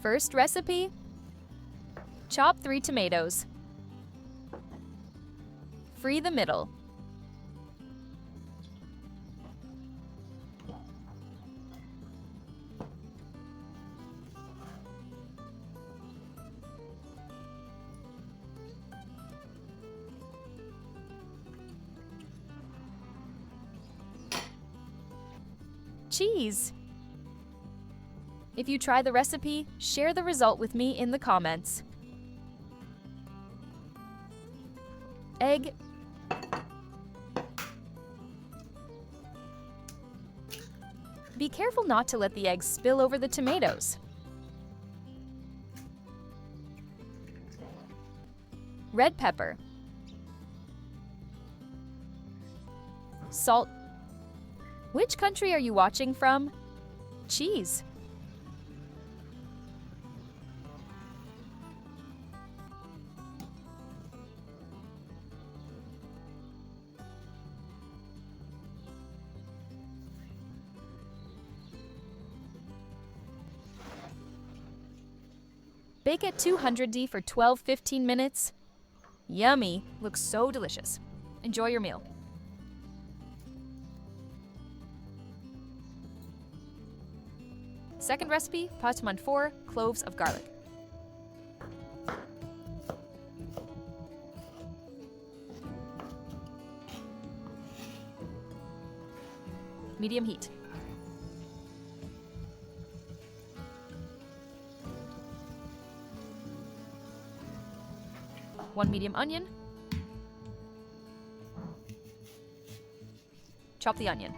First recipe: chop 3 tomatoes. Free the middle. Cheese. If you try the recipe, share the result with me in the comments. Egg. Be careful not to let the eggs spill over the tomatoes. Red pepper. Salt. Which country are you watching from? Cheese. Bake at 200°F for 12-15 minutes. Yummy! Looks so delicious. Enjoy your meal. Second recipe, pâte monfort, cloves of garlic. Medium heat. One medium onion. Chop the onion.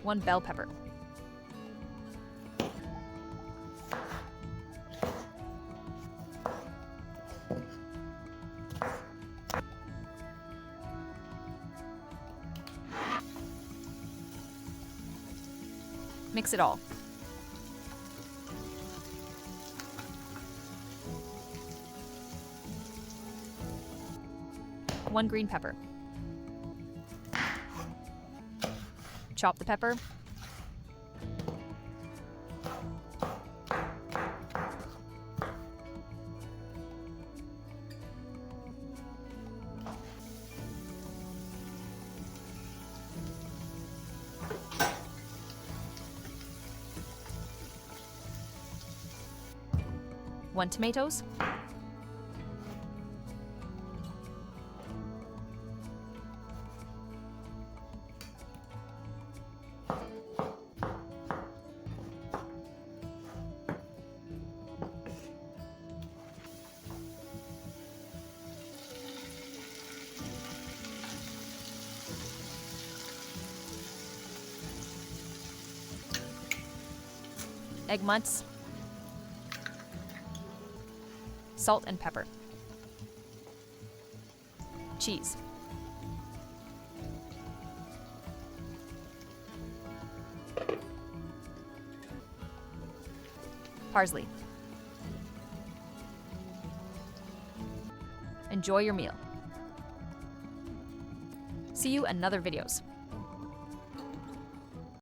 One bell pepper. Mix it all. One green pepper. Chop the pepper. One tomatoes. Egg mutts. Salt and pepper. Cheese. Parsley. Enjoy your meal. See you in other videos.